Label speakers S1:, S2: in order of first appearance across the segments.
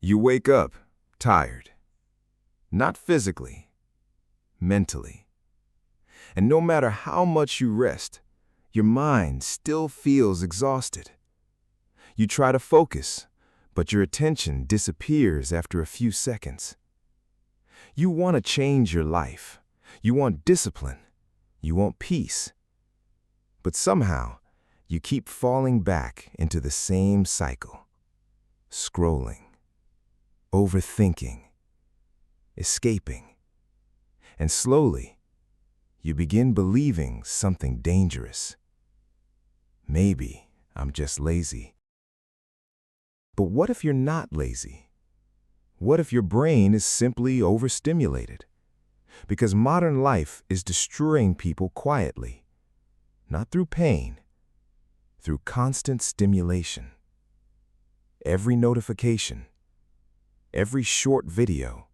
S1: You wake up tired, not physically, mentally. And no matter how much you rest, your mind still feels exhausted. You try to focus, but your attention disappears after a few seconds. You want to change your life. You want discipline. You want peace. But somehow, you keep falling back into the same cycle. Scrolling, overthinking, escaping. And slowly, you begin believing something dangerous. Maybe I'm just lazy. But what if you're not lazy? What if your brain is simply overstimulated? Because modern life is destroying people quietly, not through pain, through constant stimulation. Every notification, every short video,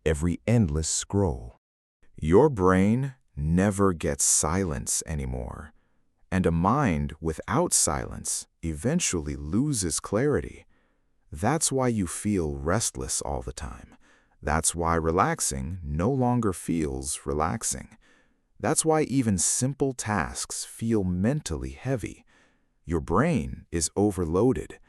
S1: every endless scroll. Your brain never gets silence anymore, and a mind without silence eventually loses clarity. That's why you feel restless all the time. That's why relaxing no longer feels relaxing. That's why even simple tasks feel mentally heavy. Your brain is overloaded.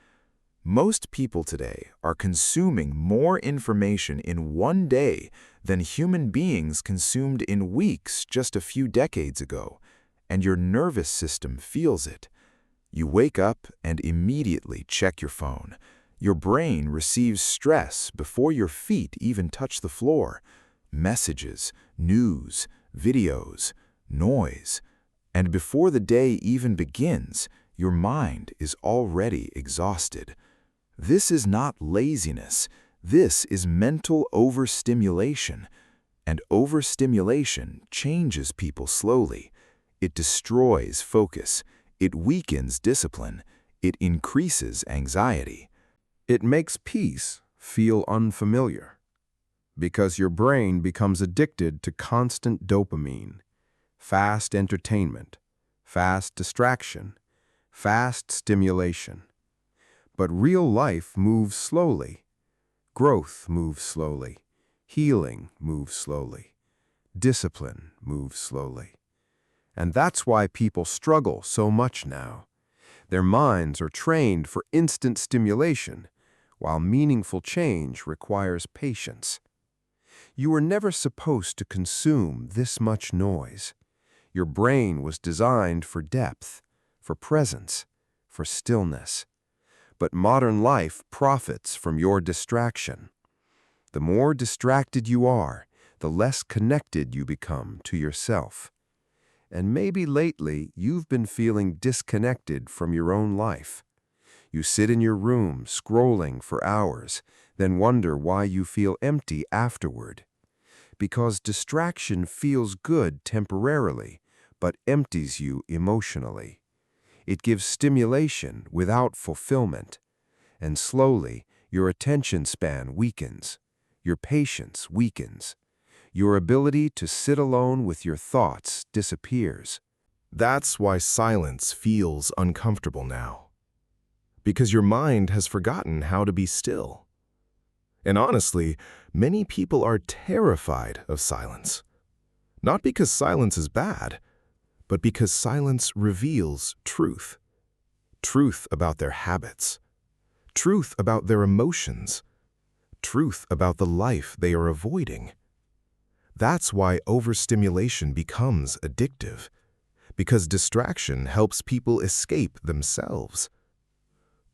S1: Most people today are consuming more information in one day than human beings consumed in weeks just a few decades ago, and your nervous system feels it. You wake up and immediately check your phone. Your brain receives stress before your feet even touch the floor. Messages, news, videos, noise. And before the day even begins, your mind is already exhausted. This is not laziness. This is mental overstimulation. And overstimulation changes people slowly. It destroys focus. It weakens discipline. It increases anxiety. It makes peace feel unfamiliar because your brain becomes addicted to constant dopamine, fast entertainment, fast distraction, fast stimulation. But real life moves slowly. Growth moves slowly. Healing moves slowly. Discipline moves slowly. And that's why people struggle so much now. Their minds are trained for instant stimulation, while meaningful change requires patience. You were never supposed to consume this much noise. Your brain was designed for depth, for presence, for stillness. But modern life profits from your distraction. The more distracted you are, the less connected you become to yourself. And maybe lately you've been feeling disconnected from your own life. You sit in your room scrolling for hours, then wonder why you feel empty afterward. Because distraction feels good temporarily, but empties you emotionally. It gives stimulation without fulfillment. And slowly, your attention span weakens. Your patience weakens. Your ability to sit alone with your thoughts disappears. That's why silence feels uncomfortable now. Because your mind has forgotten how to be still. And honestly, many people are terrified of silence. Not because silence is bad, but because silence reveals truth. Truth about their habits. Truth about their emotions. Truth about the life they are avoiding. That's why overstimulation becomes addictive. Because distraction helps people escape themselves.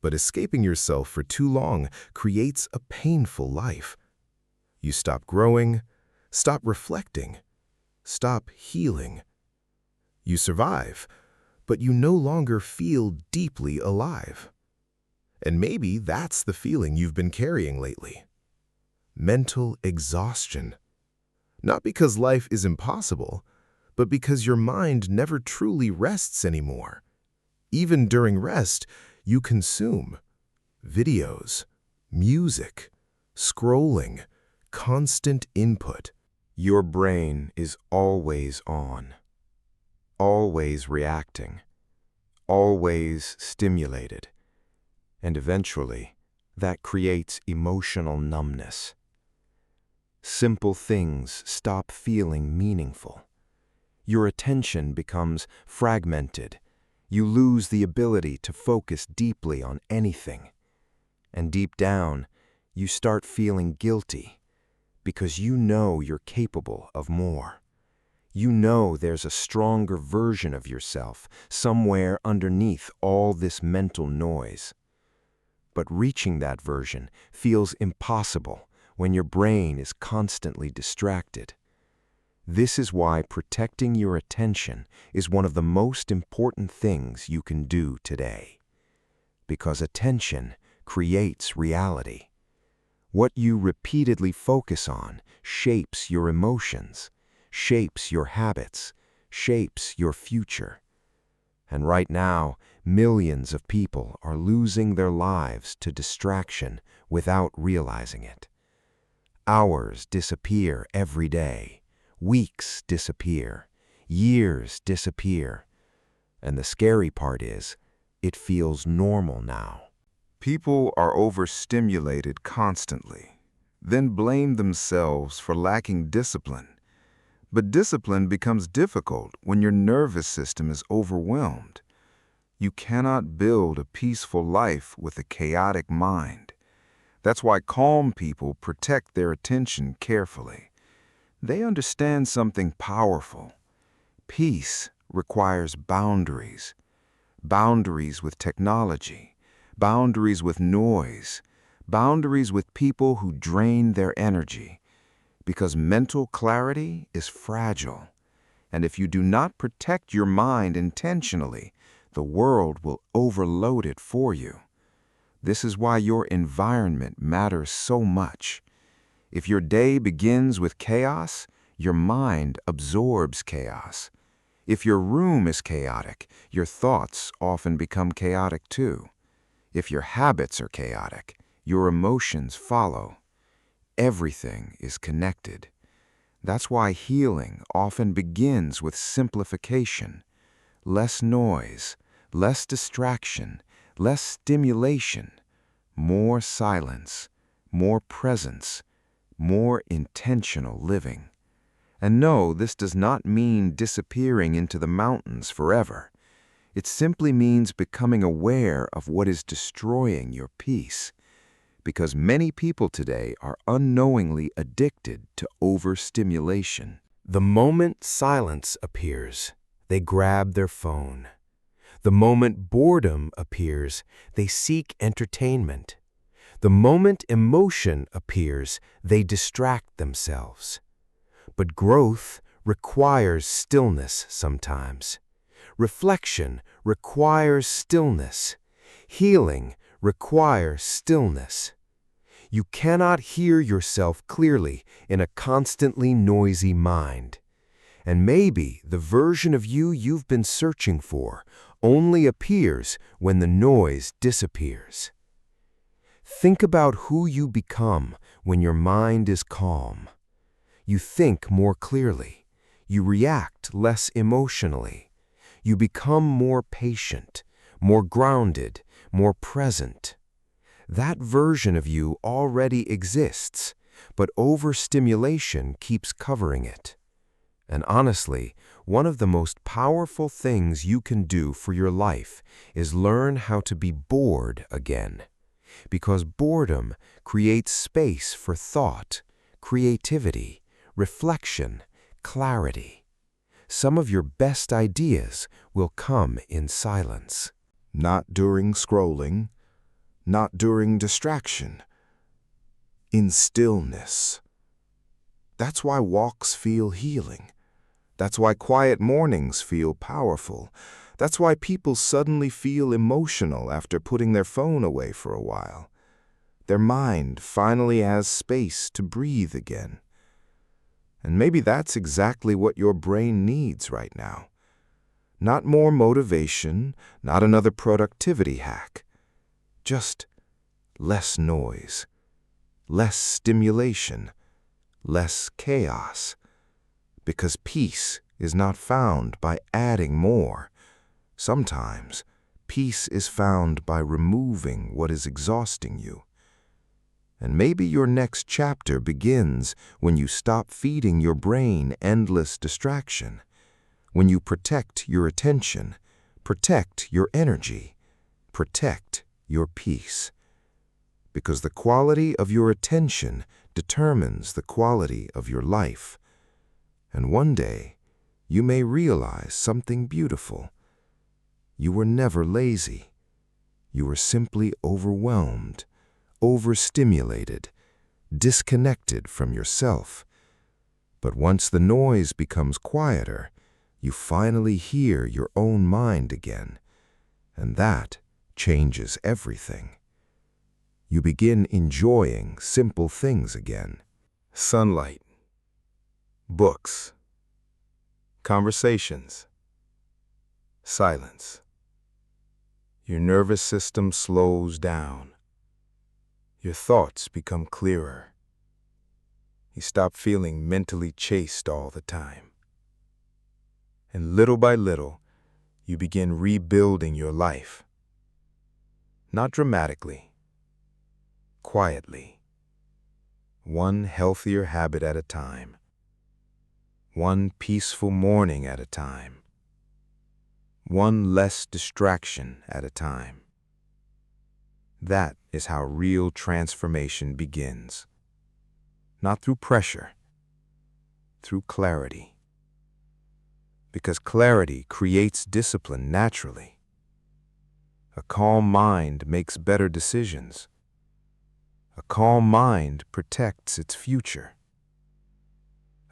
S1: But escaping yourself for too long creates a painful life. You stop growing, stop reflecting, stop healing. You survive, but you no longer feel deeply alive. And maybe that's the feeling you've been carrying lately. Mental exhaustion. Not because life is impossible, but because your mind never truly rests anymore. Even during rest, you consume videos, music, scrolling, constant input. Your brain is always on, always reacting, always stimulated. And eventually, that creates emotional numbness. Simple things stop feeling meaningful. Your attention becomes fragmented. You lose the ability to focus deeply on anything. And deep down, you start feeling guilty because you know you're capable of more. You know there's a stronger version of yourself somewhere underneath all this mental noise. But reaching that version feels impossible when your brain is constantly distracted. This is why protecting your attention is one of the most important things you can do today. Because attention creates reality. What you repeatedly focus on shapes your emotions, shapes your habits, shapes your future. And right now, millions of people are losing their lives to distraction without realizing it. Hours disappear every day. Weeks disappear. Years disappear. And the scary part is, it feels normal now. People are overstimulated constantly, then blame themselves for lacking discipline. But discipline becomes difficult when your nervous system is overwhelmed. You cannot build a peaceful life with a chaotic mind. That's why calm people protect their attention carefully. They understand something powerful. Peace requires boundaries. Boundaries with technology. Boundaries with noise. Boundaries with people who drain their energy. Because mental clarity is fragile. And if you do not protect your mind intentionally, the world will overload it for you. This is why your environment matters so much. If your day begins with chaos, your mind absorbs chaos. If your room is chaotic, your thoughts often become chaotic too. If your habits are chaotic, your emotions follow. Everything is connected. That's why healing often begins with simplification. Less noise, less distraction, less stimulation, more silence, more presence, more intentional living. And no, this does not mean disappearing into the mountains forever. It simply means becoming aware of what is destroying your peace. Because many people today are unknowingly addicted to overstimulation. The moment silence appears, they grab their phone. The moment boredom appears, they seek entertainment. The moment emotion appears, they distract themselves. But growth requires stillness sometimes. Reflection requires stillness. Healing requires stillness. You cannot hear yourself clearly in a constantly noisy mind. And maybe the version of you you've been searching for only appears when the noise disappears. Think about who you become when your mind is calm. You think more clearly. You react less emotionally. You become more patient, more grounded, more present. That version of you already exists, but overstimulation keeps covering it. And honestly, one of the most powerful things you can do for your life is learn how to be bored again. Because boredom creates space for thought, creativity, reflection, clarity. Some of your best ideas will come in silence. Not during scrolling, not during distraction. In stillness. That's why walks feel healing. That's why quiet mornings feel powerful. That's why people suddenly feel emotional after putting their phone away for a while. Their mind finally has space to breathe again. And maybe that's exactly what your brain needs right now. Not more motivation, not another productivity hack. Just less noise, less stimulation, less chaos. Because peace is not found by adding more. Sometimes, peace is found by removing what is exhausting you. And maybe your next chapter begins when you stop feeding your brain endless distraction, when you protect your attention, protect your energy, protect your peace. Because the quality of your attention determines the quality of your life. And one day, you may realize something beautiful. You were never lazy. You were simply overwhelmed, overstimulated, disconnected from yourself. But once the noise becomes quieter, you finally hear your own mind again, and that changes everything. You begin enjoying simple things again. Sunlight, books, conversations, silence. Your nervous system slows down. Your thoughts become clearer. You stop feeling mentally chased all the time. And little by little, you begin rebuilding your life. Not dramatically, quietly. One healthier habit at a time. One peaceful morning at a time. One less distraction at a time. That is how real transformation begins. Not through pressure, through clarity. Because clarity creates discipline naturally. A calm mind makes better decisions. A calm mind protects its future.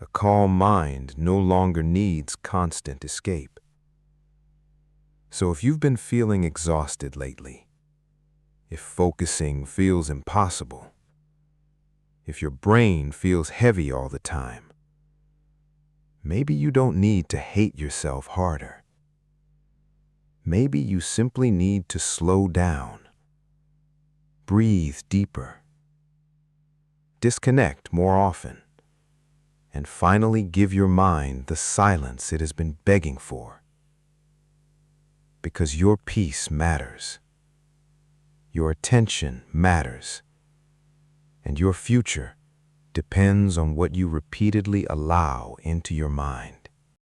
S1: A calm mind no longer needs constant escape. So if you've been feeling exhausted lately, if focusing feels impossible, if your brain feels heavy all the time, maybe you don't need to hate yourself harder. Maybe you simply need to slow down, breathe deeper, disconnect more often, and finally give your mind the silence it has been begging for. Because your peace matters, your attention matters, and your future depends on what you repeatedly allow into your mind.